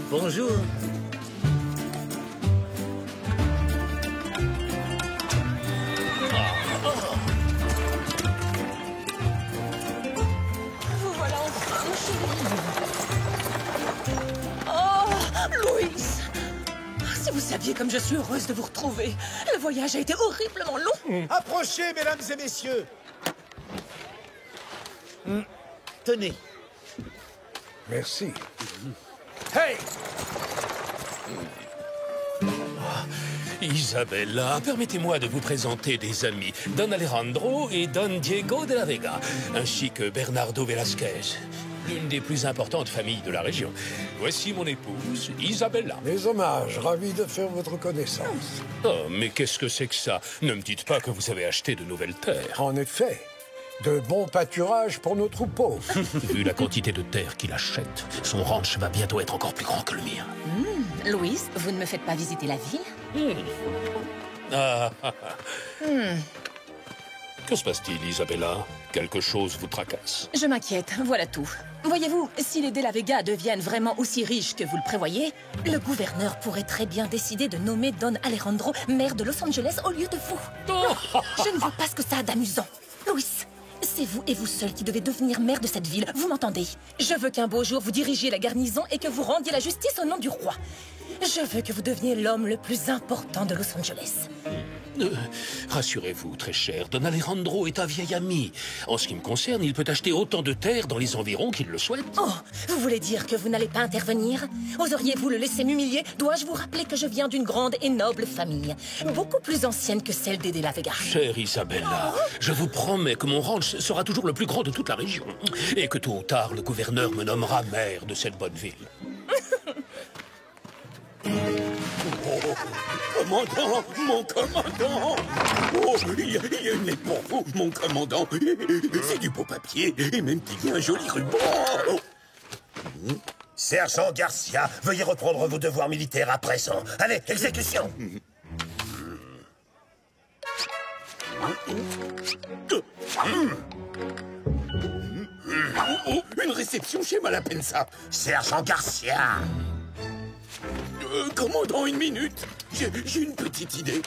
Bonjour. Vous voilà enfin, chérie. Oh, Louis! Si vous saviez comme je suis heureuse de vous retrouver. Le voyage a été horriblement long. Approchez, mesdames et messieurs. Tenez. Merci. Hey! Isabella, permettez-moi de vous présenter des amis. Don Alejandro et Don Diego de la Vega, ainsi que Bernardo Velasquez, l'une des plus importantes familles de la région. Voici mon épouse, Isabella. Mes hommages, ravi de faire votre connaissance. Oh, mais qu'est-ce que c'est que ça? Ne me dites pas que vous avez acheté de nouvelles terres. En effet, de bons pâturages pour nos troupeaux. Vu la quantité de terre qu'il achète, son ranch va bientôt être encore plus grand que le mien. Louise, vous ne me faites pas visiter la ville? Que se passe-t-il, Isabella? Quelque chose vous tracasse? Je m'inquiète, voilà tout. Voyez-vous, si les De la Vega deviennent vraiment aussi riches que vous le prévoyez, le gouverneur pourrait très bien décider de nommer Don Alejandro maire de Los Angeles au lieu de vous. Je ne vois pas ce que ça a d'amusant. Louis, c'est vous et vous seul qui devez devenir maire de cette ville, vous m'entendez? Je veux qu'un beau jour vous dirigiez la garnison et que vous rendiez la justice au nom du roi. Je veux que vous deveniez l'homme le plus important de Los Angeles. Rassurez-vous, très cher, Don Alejandro est un vieil ami. En ce qui me concerne, il peut acheter autant de terres dans les environs qu'il le souhaite. Oh, vous voulez dire que vous n'allez pas intervenir? Oseriez-vous le laisser m'humilier? Dois-je vous rappeler que je viens d'une grande et noble famille, beaucoup plus ancienne que celle des De la Vega? Chère Isabella, je vous promets que mon ranch sera toujours le plus grand de toute la région. Et que tôt ou tard, le gouverneur me nommera maire de cette bonne ville. Commandant, mon commandant! Oh, il y a une lettre pour vous, mon commandant. C'est du beau papier, et même qu'il y a un joli ruban. Sergent Garcia, veuillez reprendre vos devoirs militaires à présent. Allez, exécution! Une réception chez Malapensa. Sergent Garcia! Commandant, une minute. J'ai une petite idée.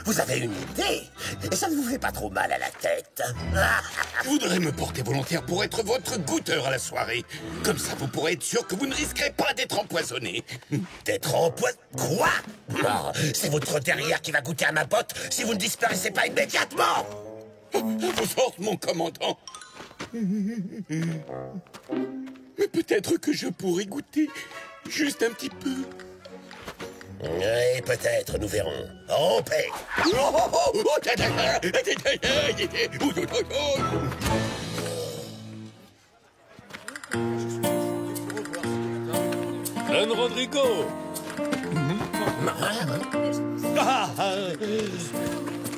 Vous avez une idée? Et ça ne vous fait pas trop mal à la tête? Je voudrais me porter volontaire pour être votre goûteur à la soirée. Comme ça, vous pourrez être sûr que vous ne risquerez pas d'être empoisonné. D'être empoisonné? Quoi? Non, c'est votre derrière qui va goûter à ma botte si vous ne disparaissez pas immédiatement! Vos ordres, mon commandant. Mais peut-être que je pourrais goûter juste un petit peu. Oui, peut-être, nous verrons. En paix! Don Rodrigo!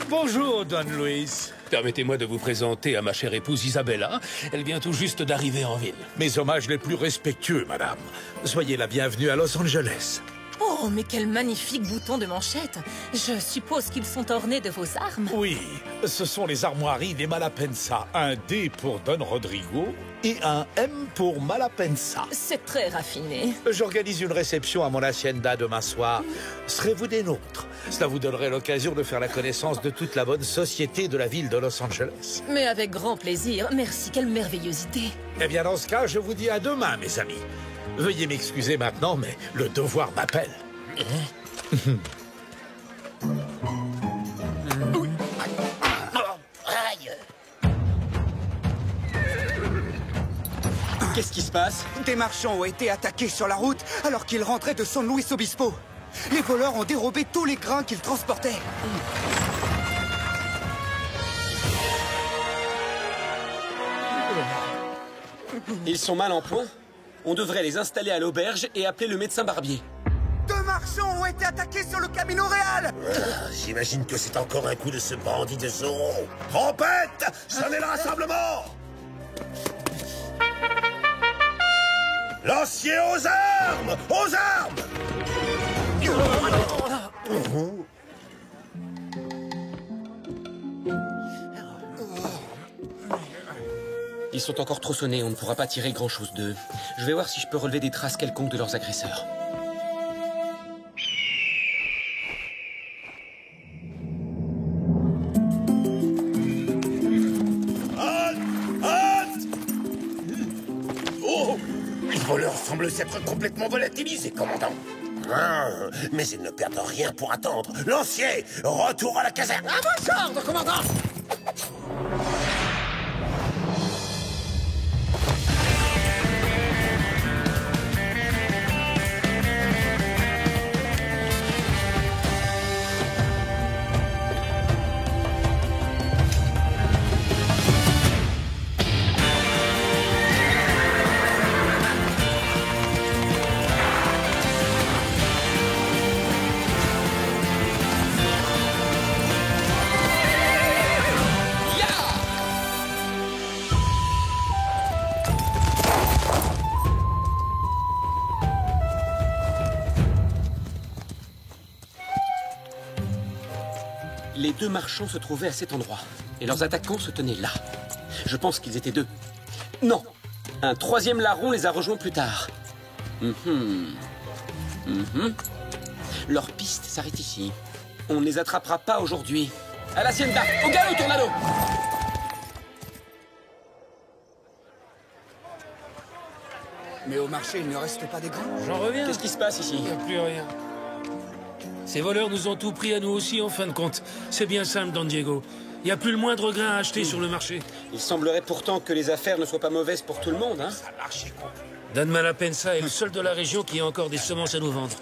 Bonjour, Don Luis. Permettez-moi de vous présenter à ma chère épouse Isabella. Elle vient tout juste d'arriver en ville. Mes hommages les plus respectueux, madame. Soyez la bienvenue à Los Angeles. Oh, mais quel magnifique bouton de manchette! Je suppose qu'ils sont ornés de vos armes. Oui, ce sont les armoiries des Malapensa. Un D pour Don Rodrigo et un M pour Malapensa. C'est très raffiné. J'organise une réception à mon hacienda demain soir. Serez-vous des nôtres? Cela vous donnerait l'occasion de faire la connaissance de toute la bonne société de la ville de Los Angeles. Mais avec grand plaisir. Merci, quelle merveilleuse idée. Eh bien, dans ce cas, je vous dis à demain, mes amis. Veuillez m'excuser maintenant, mais le devoir m'appelle. Qu'est-ce qui se passe? Des marchands ont été attaqués sur la route alors qu'ils rentraient de San Luis Obispo. Les voleurs ont dérobé tous les grains qu'ils transportaient. Ils sont mal en point. On devrait les installer à l'auberge et appeler le médecin barbier. 2 marchands ont été attaqués sur le Camino Real. J'imagine que c'est encore un coup de ce bandit de Zorro. Trompette! Sonnez le rassemblement! Lanciers aux armes! Aux armes! Ils sont encore trop sonnés, on ne pourra pas tirer grand-chose d'eux. Je vais voir si je peux relever des traces quelconques de leurs agresseurs. Oh! Les voleurs semblent s'être complètement volatilisés, commandant. Mais ils ne perdent rien pour attendre. Lancier, retour à la caserne. À vos ordres, commandant. Les deux marchands se trouvaient à cet endroit, et leurs attaquants se tenaient là. Je pense qu'ils étaient deux. Non, un troisième larron les a rejoints plus tard. Leur piste s'arrête ici. On ne les attrapera pas aujourd'hui. À la Hacienda, au galop, Tornado! Mais au marché, il ne reste pas des grains. J'en reviens. Qu'est-ce qui se passe ici? Il n'y a plus rien. Ces voleurs nous ont tout pris à nous aussi, en fin de compte. C'est bien simple, Don Diego. Il n'y a plus le moindre grain à acheter sur le marché. Il semblerait pourtant que les affaires ne soient pas mauvaises pour tout le monde, hein? Don Malapensa est le seul de la région qui a encore des semences à nous vendre.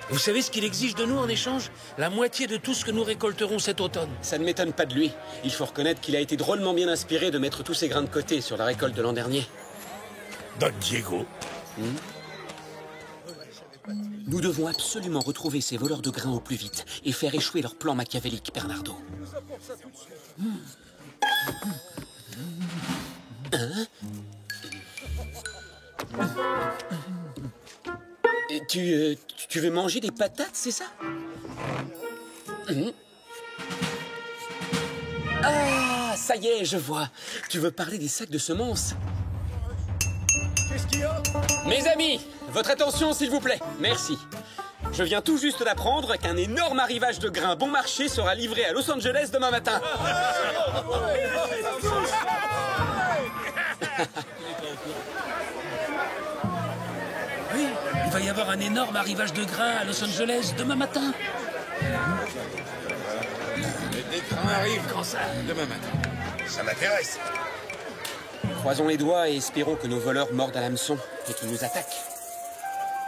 Vous savez ce qu'il exige de nous en échange? La moitié de tout ce que nous récolterons cet automne. Ça ne m'étonne pas de lui. Il faut reconnaître qu'il a été drôlement bien inspiré de mettre tous ses grains de côté sur la récolte de l'an dernier. Don Diego. Nous devons absolument retrouver ces voleurs de grains au plus vite et faire échouer leur plan machiavélique, Bernardo. Hein? Tu veux manger des patates, c'est ça? Ah, ça y est, je vois. Tu veux parler des sacs de semences? Qu'est-ce qu'il y a? Mes amis, votre attention, s'il vous plaît. Merci. Je viens tout juste d'apprendre qu'un énorme arrivage de grains bon marché sera livré à Los Angeles demain matin. Oui, il va y avoir un énorme arrivage de grains à Los Angeles demain matin. Des grains arrivent quand ça? Demain matin. Ça m'intéresse. Croisons les doigts et espérons que nos voleurs mordent à l'hameçon et qu'ils nous attaquent.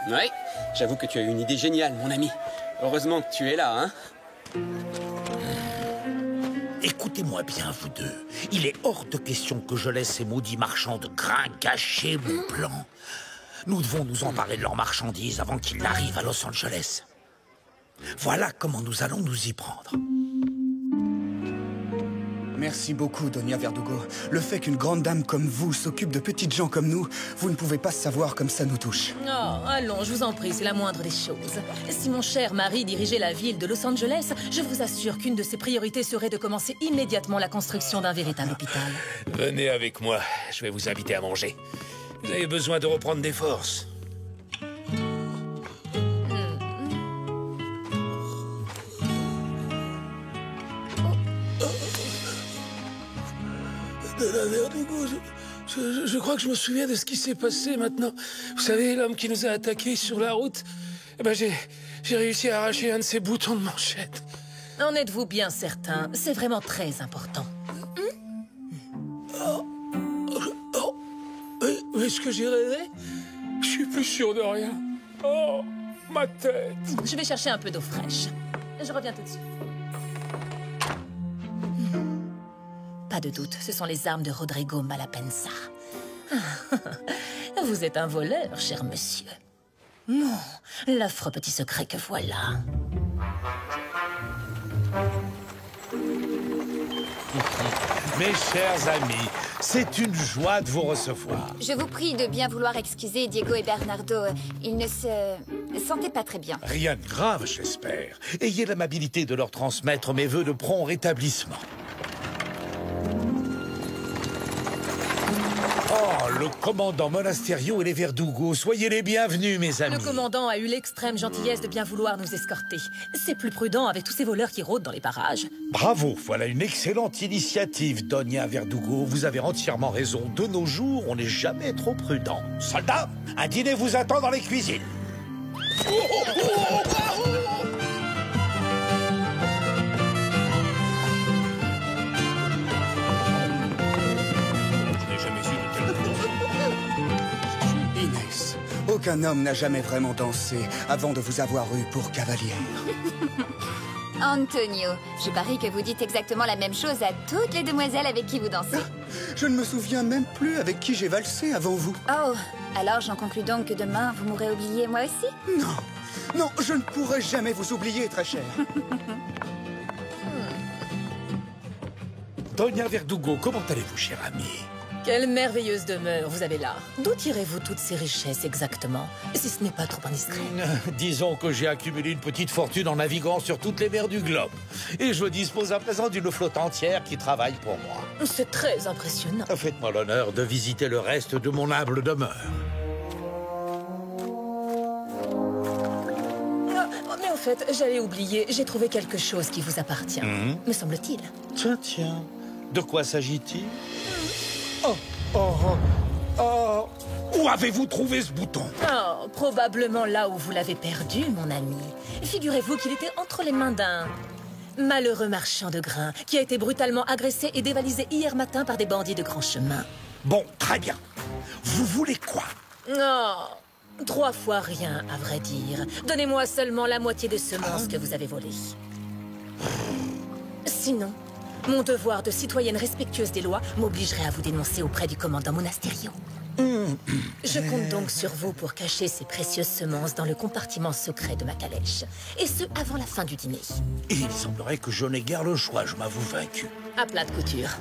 Ouais, j'avoue que tu as une idée géniale, mon ami. Heureusement que tu es là, hein? Écoutez-moi bien, vous deux. Il est hors de question que je laisse ces maudits marchands de grains gâcher mon plan. Nous devons nous emparer de leurs marchandises avant qu'ils n'arrivent à Los Angeles. Voilà comment nous allons nous y prendre. Merci beaucoup, Doña Verdugo. Le fait qu'une grande dame comme vous s'occupe de petites gens comme nous, vous ne pouvez pas savoir comme ça nous touche. Oh, allons, je vous en prie, c'est la moindre des choses. Si mon cher mari dirigeait la ville de Los Angeles, je vous assure qu'une de ses priorités serait de commencer immédiatement la construction d'un véritable hôpital. Venez avec moi, je vais vous inviter à manger. Vous avez besoin de reprendre des forces. Donna Verdugo, je crois que je me souviens de ce qui s'est passé maintenant. Vous savez, l'homme qui nous a attaqués sur la route, eh ben j'ai réussi à arracher un de ses boutons de manchette. En êtes-vous bien certain? C'est vraiment très important. Est-ce que j'ai rêvé? Je suis plus sûr de rien. Oh, ma tête! Je vais chercher un peu d'eau fraîche. Je reviens tout de suite. Pas de doute, ce sont les armes de Rodrigo Malapensa. Vous êtes un voleur, cher monsieur. Non, l'affreux petit secret que voilà. Mes chers amis, c'est une joie de vous recevoir. Je vous prie de bien vouloir excuser Diego et Bernardo. Ils ne se sentaient pas très bien. Rien de grave, j'espère. Ayez l'amabilité de leur transmettre mes vœux de prompt rétablissement. Oh, le commandant Monasterio et les Verdugo, soyez les bienvenus, mes amis. Le commandant a eu l'extrême gentillesse de bien vouloir nous escorter. C'est plus prudent avec tous ces voleurs qui rôdent dans les parages. Bravo, voilà une excellente initiative, Doña Verdugo. Vous avez entièrement raison. De nos jours, on n'est jamais trop prudent. Soldats, un dîner vous attend dans les cuisines. Inès, aucun homme n'a jamais vraiment dansé avant de vous avoir eu pour cavalière. Antonio, je parie que vous dites exactement la même chose à toutes les demoiselles avec qui vous dansez. Je ne me souviens même plus avec qui j'ai valsé avant vous. Oh, alors j'en conclus donc que demain, vous m'aurez oublié moi aussi? Non, non, je ne pourrai jamais vous oublier, très cher. Doña Verdugo, comment allez-vous, cher ami? Quelle merveilleuse demeure vous avez là. D'où tirez-vous toutes ces richesses exactement, si ce n'est pas trop indiscret? Disons que j'ai accumulé une petite fortune en naviguant sur toutes les mers du globe. Et je dispose à présent d'une flotte entière qui travaille pour moi. C'est très impressionnant. Faites-moi l'honneur de visiter le reste de mon humble demeure. Mais en fait, j'allais oublier, j'ai trouvé quelque chose qui vous appartient, me semble-t-il. Tiens, tiens. De quoi s'agit-il? Oh. Où avez-vous trouvé ce bouton? Oh, probablement là où vous l'avez perdu, mon ami. Figurez-vous qu'il était entre les mains d'un malheureux marchand de grains qui a été brutalement agressé et dévalisé hier matin par des bandits de grand chemin. Bon, très bien. Vous voulez quoi? Oh, 3 fois rien, à vrai dire. Donnez-moi seulement la moitié des semences que vous avez volées. Sinon, mon devoir de citoyenne respectueuse des lois m'obligerait à vous dénoncer auprès du commandant Monasterio. Je compte donc sur vous pour cacher ces précieuses semences dans le compartiment secret de ma calèche. Et ce, avant la fin du dîner. Il semblerait que je n'ai guère le choix, je m'avoue vaincu. À plat de couture.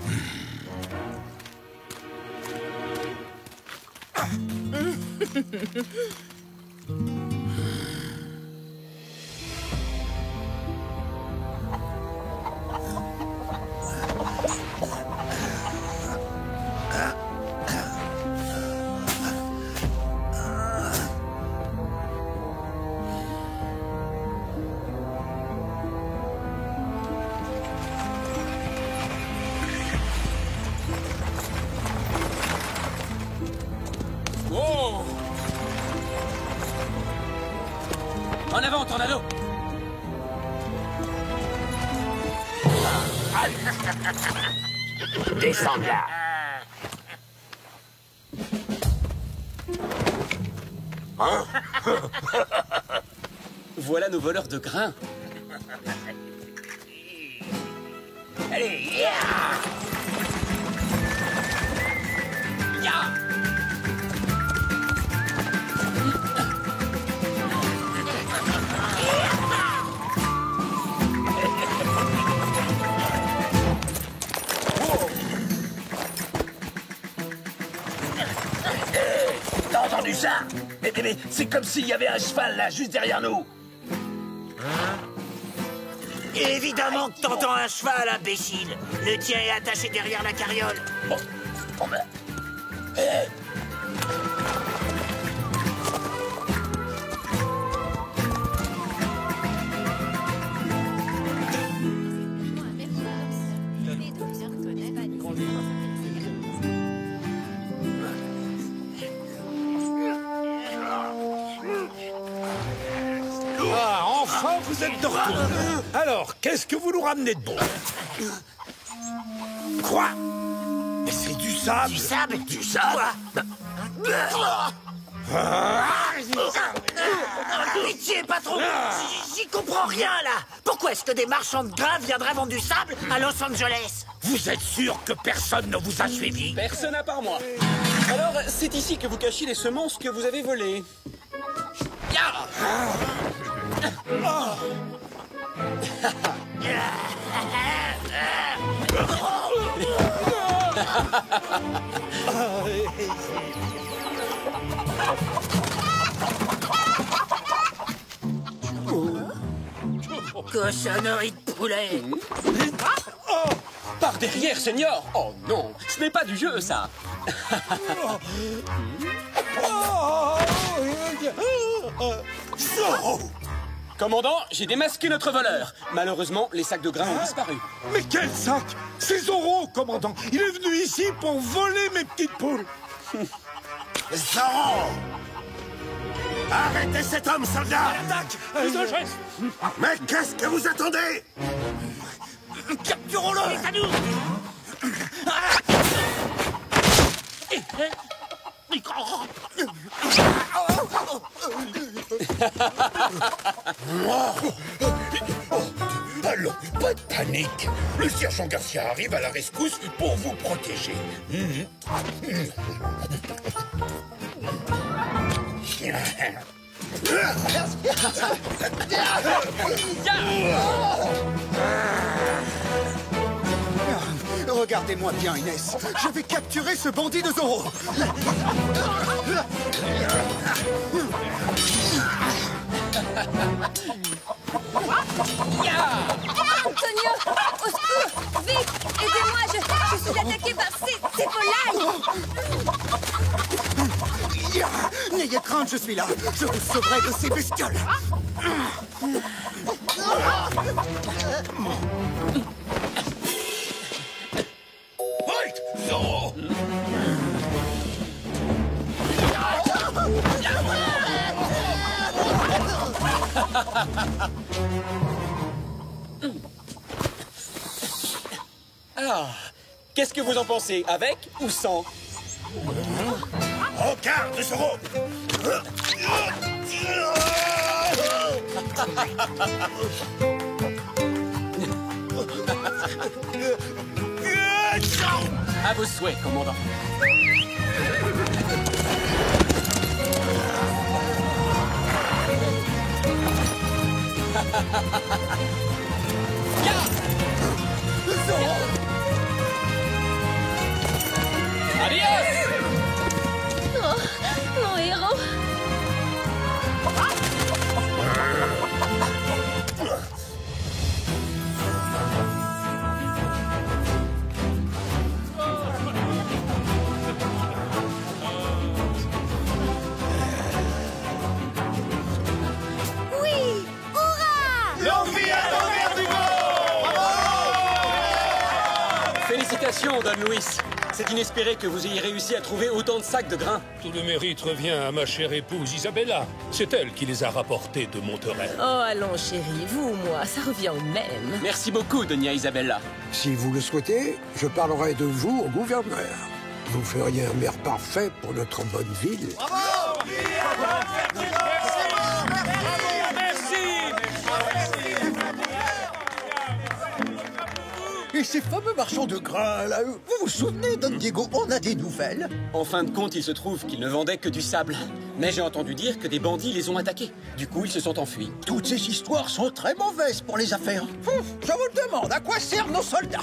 En avant, Tornado! Descends là. Voilà nos voleurs de grains. Allez, T'as entendu ça? Mais c'est comme s'il y avait un cheval là, juste derrière nous. Évidemment que t'entends un cheval, imbécile. Le tien est attaché derrière la carriole. Ah, enfin vous êtes de retour. Alors, qu'est-ce que vous nous ramenez de bon? Quoi? Mais c'est du sable. Du sable? Du sable? Pitié, patron! J'y comprends rien, là! Pourquoi est-ce que des marchands de grains viendraient vendre du sable à Los Angeles? Vous êtes sûr que personne ne vous a suivi? Personne à part moi. Alors, c'est ici que vous cachez les semences que vous avez volées. Cochonnerie de poulet! Oh, par derrière, Seigneur! Oh non, ce n'est pas du jeu, ça! Commandant, j'ai démasqué notre voleur. Malheureusement, les sacs de grains ont disparu. Mais quel sac? C'est Zorro, commandant. Il est venu ici pour voler mes petites poules. Zorro! Arrêtez cet homme, soldat! Attaque! Mais qu'est-ce que vous attendez? Capturons-le! C'est à nous! Allons, pas de panique. Le sergent Garcia arrive à la rescousse pour vous protéger. Regardez-moi bien, Inès. Je vais capturer ce bandit de Zorro. Antonio, au secours! Vite! Aidez-moi, je suis attaqué par ces volailles! N'ayez crainte, je suis là. Je vous sauverai de ces bestioles. Halt! Zorro! Alors, qu'est-ce que vous en pensez? Avec ou sans? En garde, Zorro! À vos souhaits, commandant. Adios! Oh, mon héros! Oui! Hurrah! L'envie à l'envers du Félicitations, Don Luis. C'est inespéré que vous ayez réussi à trouver autant de sacs de grains. Tout le mérite revient à ma chère épouse Isabella. C'est elle qui les a rapportés de Monterey. Oh, allons, chérie, vous ou moi, ça revient au même. Merci beaucoup, Doña Isabella. Si vous le souhaitez, je parlerai de vous au gouverneur. Vous feriez un maire parfait pour notre bonne ville. Et ces fameux marchands de grains, là, vous vous souvenez, Don Diego, on a des nouvelles? En fin de compte, il se trouve qu'ils ne vendaient que du sable. Mais j'ai entendu dire que des bandits les ont attaqués. Du coup, ils se sont enfuis. Toutes ces histoires sont très mauvaises pour les affaires. Je vous le demande, à quoi servent nos soldats?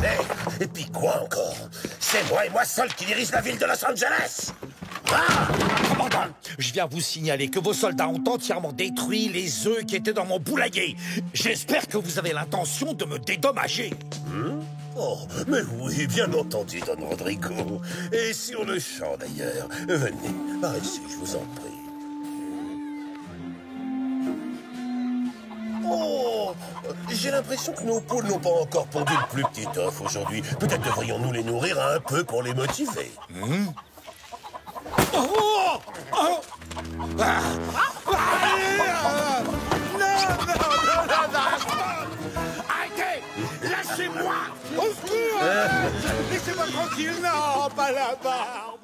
Mais, et puis quoi encore? C'est moi et moi seul qui dirige la ville de Los Angeles! Ah! Commandant, je viens vous signaler que vos soldats ont entièrement détruit les œufs qui étaient dans mon poulailler. J'espère que vous avez l'intention de me dédommager. Oh, mais oui, bien entendu, Don Rodrigo. Et sur le champ, d'ailleurs. Venez, par ici, je vous en prie. Oh, j'ai l'impression que nos poules n'ont pas encore pondu le plus petit œuf aujourd'hui. Peut-être devrions-nous les nourrir un peu pour les motiver. Arrêtez! Lâchez-moi! Au secours! Laissez-moi tranquille! Non, pas la barbe!